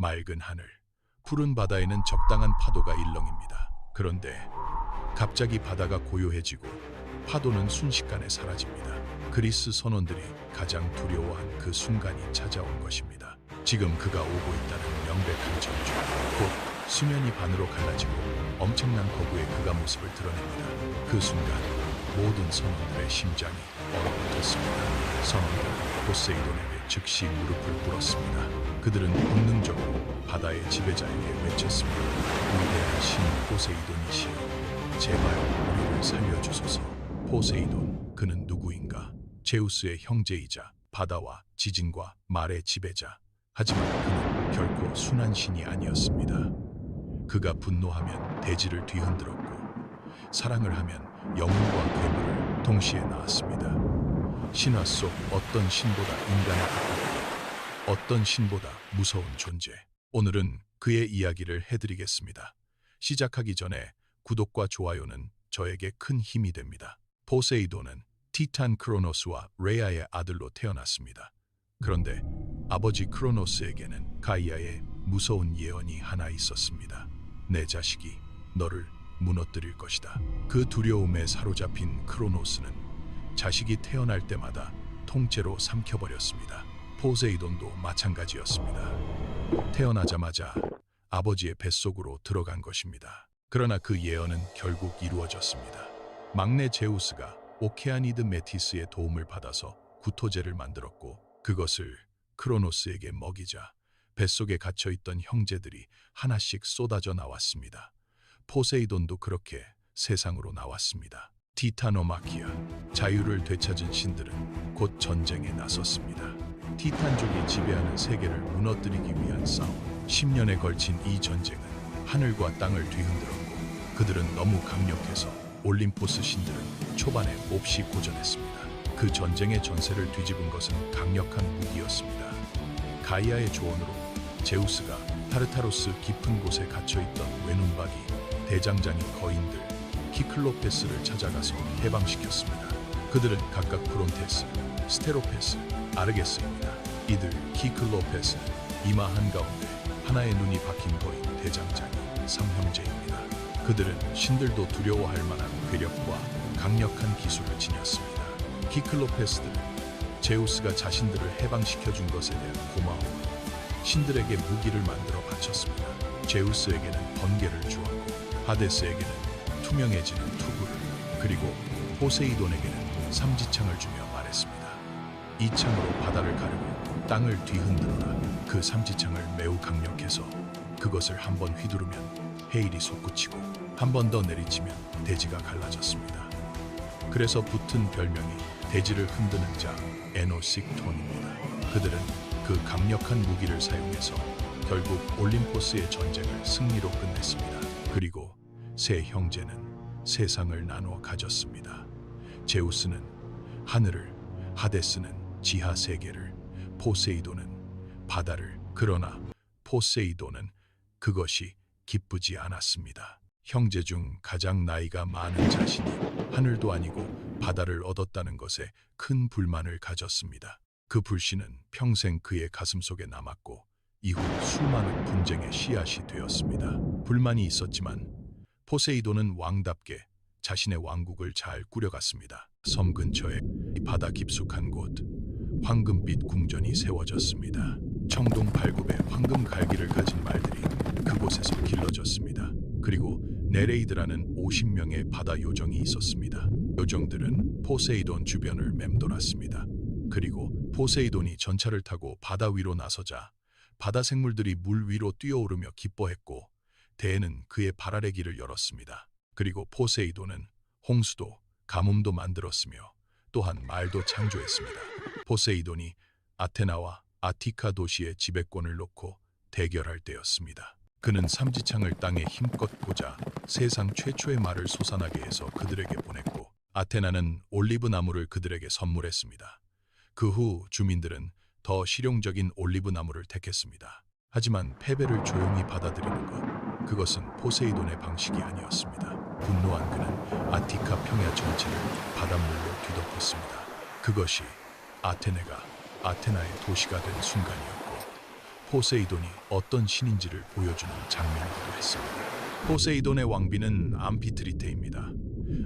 맑은 하늘, 푸른 바다에는 적당한 파도가 일렁입니다. 그런데 갑자기 바다가 고요해지고 파도는 순식간에 사라집니다. 그리스 선원들이 가장 두려워한 그 순간이 찾아온 것입니다. 지금 그가 오고 있다는 명백한 전주. 곧 수면이 반으로 갈라지고 엄청난 거구의 그가 모습을 드러냅니다. 그 순간 모든 선원들의 심장이 얼어붙었습니다. 선원들은 포세이돈에게 즉시 무릎을 꿇었습니다. 그들은 본능적으로 바다의 지배자에게 외쳤습니다. 위대한 신 포세이돈이시여, 제발 우리를 살려주소서. 포세이돈, 그는 누구인가? 제우스의 형제이자 바다와 지진과 말의 지배자. 하지만 그는 결코 순한 신이 아니었습니다. 그가 분노하면 대지를 뒤흔들었고 사랑을 하면 영웅과 괴물을 동시에 낳았습니다. 신화 속 어떤 신보다 인간을 바꾸고 어떤 신보다 무서운 존재. 오늘은 그의 이야기를 해드리겠습니다. 시작하기 전에 구독과 좋아요는 저에게 큰 힘이 됩니다. 포세이돈은 티탄 크로노스와 레아의 아들로 태어났습니다. 그런데 아버지 크로노스에게는 가이아의 무서운 예언이 하나 있었습니다. 내 자식이 너를 무너뜨릴 것이다. 그 두려움에 사로잡힌 크로노스는 자식이 태어날 때마다 통째로 삼켜버렸습니다. 포세이돈도 마찬가지였습니다. 태어나자마자 아버지의 뱃속으로 들어간 것입니다. 그러나 그 예언은 결국 이루어졌습니다. 막내 제우스가 오케아니드 메티스의 도움을 받아서 구토제를 만들었고 그것을 크로노스에게 먹이자 뱃속에 갇혀있던 형제들이 하나씩 쏟아져 나왔습니다. 포세이돈도 그렇게 세상으로 나왔습니다. 티타노마키아, 자유를 되찾은 신들은 곧 전쟁에 나섰습니다. 티탄족이 지배하는 세계를 무너뜨리기 위한 싸움. 10년에 걸친 이 전쟁은 하늘과 땅을 뒤흔들었고 그들은 너무 강력해서 올림포스 신들은 초반에 몹시 고전했습니다. 그 전쟁의 전세를 뒤집은 것은 강력한 무기였습니다. 가이아의 조언으로 제우스가 타르타로스 깊은 곳에 갇혀있던 외눈박이, 대장장인 거인들, 키클로페스를 찾아가서 해방시켰습니다. 그들은 각각 프론테스, 스테로페스, 아르게스입니다. 이들 키클로페스는 이마 한가운데 하나의 눈이 박힌 거인 대장장이 삼형제입니다. 그들은 신들도 두려워할 만한 괴력과 강력한 기술을 지녔습니다. 키클로페스들은 제우스가 자신들을 해방시켜준 것에 대한 고마움으로 신들에게 무기를 만들어 바쳤습니다. 제우스에게는 번개를 주었고 하데스에게는 투명해지는 투구를, 그리고 포세이돈에게는 삼지창을 주며 말했습니다. 이 창으로 바다를 가르고 땅을 뒤흔들어라. 그 삼지창을 매우 강력해서 그것을 한번 휘두르면 해일이 솟구치고 한 번 더 내리치면 대지가 갈라졌습니다. 그래서 붙은 별명이 대지를 흔드는 자 에노식톤입니다. 그들은 그 강력한 무기를 사용해서 결국 올림포스의 전쟁을 승리로 끝냈습니다. 그리고 세 형제는 세상을 나누어 가졌습니다. 제우스는 하늘을, 하데스는 지하 세계를, 포세이돈은 바다를. 그러나 포세이돈은 그것이 기쁘지 않았습니다. 형제 중 가장 나이가 많은 자신이 하늘도 아니고 바다를 얻었다는 것에 큰 불만을 가졌습니다. 그 불신은 평생 그의 가슴속에 남았고 이후 수많은 분쟁의 씨앗이 되었습니다. 불만이 있었지만 포세이돈은 왕답게 자신의 왕국을 잘 꾸려갔습니다. 섬 근처에 바다 깊숙한 곳, 황금빛 궁전이 세워졌습니다. 청동 발굽에 황금 갈기를 가진 말들이 그곳에서 길러졌습니다. 그리고 네레이드라는 50명의 바다 요정이 있었습니다. 요정들은 포세이돈 주변을 맴돌았습니다. 그리고 포세이돈이 전차를 타고 바다 위로 나서자 바다 생물들이 물 위로 뛰어오르며 기뻐했고 대해는 그의 발 아래 길을 열었습니다. 그리고 포세이돈은 홍수도 가뭄도 만들었으며 또한 말도 창조했습니다. 포세이돈이 아테나와 아티카 도시의 지배권을 놓고 대결할 때였습니다. 그는 삼지창을 땅에 힘껏 꽂아 세상 최초의 말을 솟아나게 해서 그들에게 보냈고 아테나는 올리브 나무를 그들에게 선물했습니다. 그 후 주민들은 더 실용적인 올리브 나무를 택했습니다. 하지만 패배를 조용히 받아들이는 것, 그것은 포세이돈의 방식이 아니었습니다. 분노한 그는 아티카 평야 전체를 바닷물로 뒤덮었습니다. 그것이 아테네가 아테나의 도시가 된 순간이었고 포세이돈이 어떤 신인지를 보여주는 장면이기도 했습니다. 포세이돈의 왕비는 암피트리테입니다.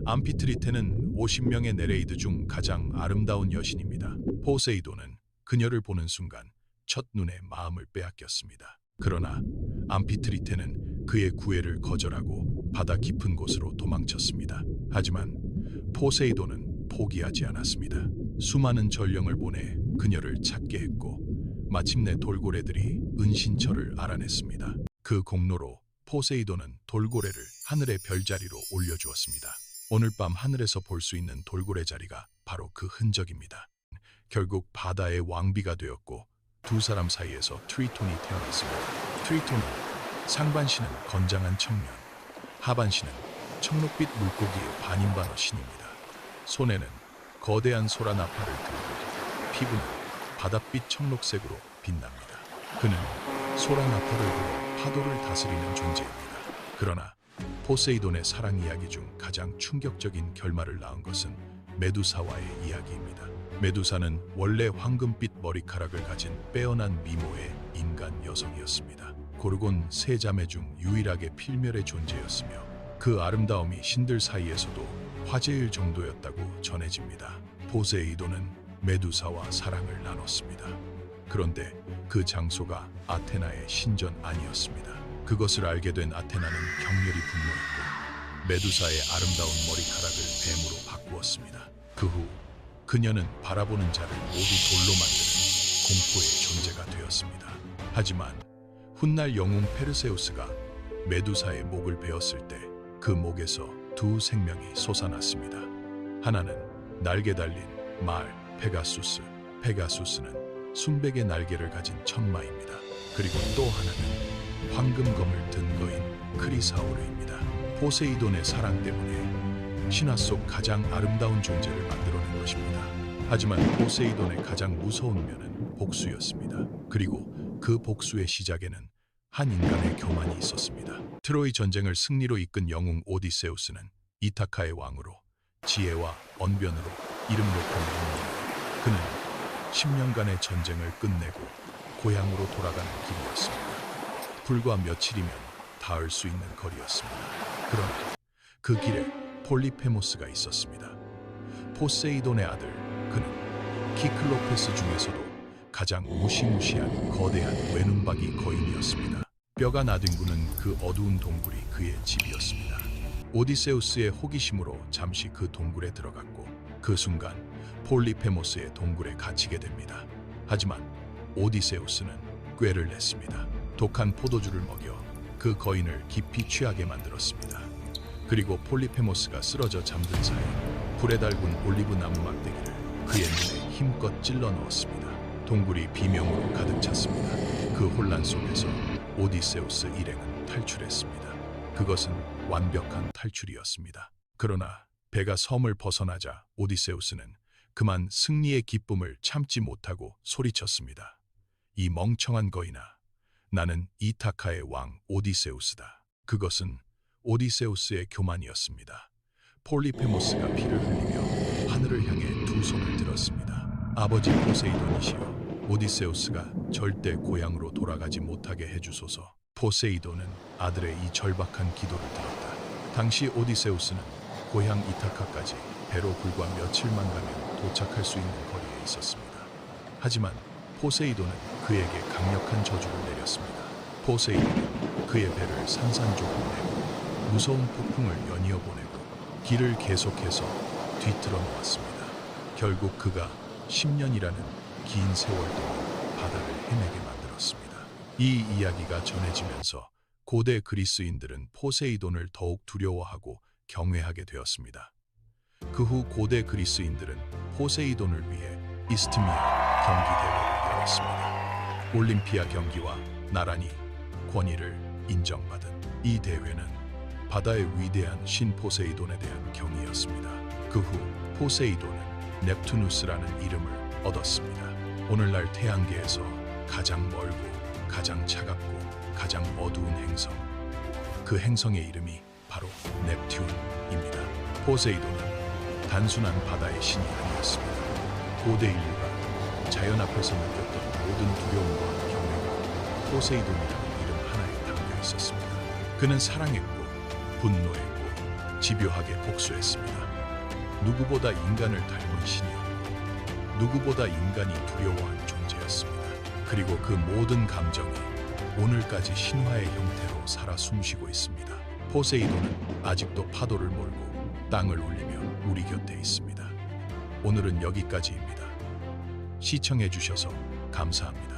암피트리테는 50명의 네레이드 중 가장 아름다운 여신입니다. 포세이돈은 그녀를 보는 순간 첫눈에 마음을 빼앗겼습니다. 그러나 암피트리테는 그의 구애를 거절하고 바다 깊은 곳으로 도망쳤습니다. 하지만 포세이돈은 포기하지 않았습니다. 수많은 전령을 보내 그녀를 찾게 했고 마침내 돌고래들이 은신처를 알아냈습니다. 그 공로로 포세이돈은 돌고래를 하늘의 별자리로 올려주었습니다. 오늘 밤 하늘에서 볼 수 있는 돌고래 자리가 바로 그 흔적입니다. 결국 바다의 왕비가 되었고 두 사람 사이에서 트리톤이 태어났습니다. 트리톤은 상반신은 건장한 청년, 하반신은 청록빛 물고기의 반인반어 신입니다. 손에는 거대한 소라 나팔을 들고 피부는 바닷빛 청록색으로 빛납니다. 그는 소라 나팔을 불어 파도를 다스리는 존재입니다. 그러나 포세이돈의 사랑 이야기 중 가장 충격적인 결말을 낳은 것은 메두사와의 이야기입니다. 메두사는 원래 황금빛 머리카락을 가진 빼어난 미모의 인간 여성이었습니다. 고르곤 세 자매 중 유일하게 필멸의 존재였으며 그 아름다움이 신들 사이에서도 화제일 정도였다고 전해집니다. 포세이돈은 메두사와 사랑을 나눴습니다. 그런데 그 장소가 아테나의 신전 아니었습니다. 그것을 알게 된 아테나는 격렬히 분노했고 메두사의 아름다운 머리카락을 뱀으로 바꾸었습니다. 그 후 그녀는 바라보는 자를 모두 돌로 만드는 공포의 존재가 되었습니다. 하지만 훗날 영웅 페르세우스가 메두사의 목을 베었을 때 그 목에서 두 생명이 솟아났습니다. 하나는 날개 달린 말 페가수스, 페가수스는 순백의 날개를 가진 천마입니다. 그리고 또 하나는 황금검을 든 거인 크리사오르입니다. 포세이돈의 사랑 때문에 신화 속 가장 아름다운 존재를 만들어낸 것입니다. 하지만 포세이돈의 가장 무서운 면은 복수였습니다. 그리고 그 복수의 시작에는 한 인간의 교만이 있었습니다. 트로이 전쟁을 승리로 이끈 영웅 오디세우스는 이타카의 왕으로 지혜와 언변으로 이름 높은 영웅입니다. 그는 10년간의 전쟁을 끝내고 고향으로 돌아가는 길이었습니다. 불과 며칠이면 닿을 수 있는 거리였습니다. 그러나 그 길에 폴리페모스가 있었습니다. 포세이돈의 아들, 그는 키클로페스 중에서도 가장 무시무시한 거대한 외눈박이 거인이었습니다. 뼈가 나뒹구는 그 어두운 동굴이 그의 집이었습니다. 오디세우스의 호기심으로 잠시 그 동굴에 들어갔고 그 순간 폴리페모스의 동굴에 갇히게 됩니다. 하지만 오디세우스는 꾀를 냈습니다. 독한 포도주를 먹여 그 거인을 깊이 취하게 만들었습니다. 그리고 폴리페모스가 쓰러져 잠든 사이 불에 달군 올리브 나무 막대기를 그의 눈에 힘껏 찔러 넣었습니다. 동굴이 비명으로 가득 찼습니다. 그 혼란 속에서 오디세우스 일행은 탈출했습니다. 그것은 완벽한 탈출이었습니다. 그러나 배가 섬을 벗어나자 오디세우스는 그만 승리의 기쁨을 참지 못하고 소리쳤습니다. 이 멍청한 거인아, 나는 이타카의 왕 오디세우스다. 그것은 오디세우스의 교만이었습니다. 폴리페모스가 피를 흘리며 하늘을 향해 두 손을 들었습니다. 아버지 포세이돈이시여, 오디세우스가 절대 고향으로 돌아가지 못하게 해주소서. 포세이돈은 아들의 이 절박한 기도를 들었다. 당시 오디세우스는 고향 이타카까지 배로 불과 며칠만 가면 도착할 수 있는 거리에 있었습니다. 하지만 포세이돈은 그에게 강력한 저주를 내렸습니다. 포세이돈은 그의 배를 산산조각 내고 무서운 폭풍을 연이어 보내고 길을 계속해서 뒤틀어 놓았습니다. 결국 그가 10년이라는 긴 세월 동안 바다를 헤매게 만들었습니다. 이 이야기가 전해지면서 고대 그리스인들은 포세이돈을 더욱 두려워하고 경외하게 되었습니다. 그 후 고대 그리스인들은 포세이돈을 위해 이스트미아 경기 대회를 열었습니다. 올림피아 경기와 나란히 권위를 인정받은 이 대회는 바다의 위대한 신 포세이돈에 대한 경의였습니다. 그 후 포세이돈은 넵투누스라는 이름을 얻었습니다. 오늘날 태양계에서 가장 멀고 가장 차갑고 가장 어두운 행성, 그 행성의 이름이 바로 넵튠입니다. 포세이돈은 단순한 바다의 신이 아니었습니다. 고대 인류가 자연 앞에서 느꼈던 모든 두려움과 경외가 포세이돈이라는 이름 하나에 담겨 있었습니다. 그는 사랑했고 분노했고 집요하게 복수했습니다. 누구보다 인간을 닮은 신이었고 누구보다 인간이 두려워한 존재였습니다. 그리고 그 모든 감정이 오늘까지 신화의 형태로 살아 숨쉬고 있습니다. 포세이돈은 아직도 파도를 몰고 땅을 울리며 우리 곁에 있습니다. 오늘은 여기까지입니다. 시청해 주셔서 감사합니다.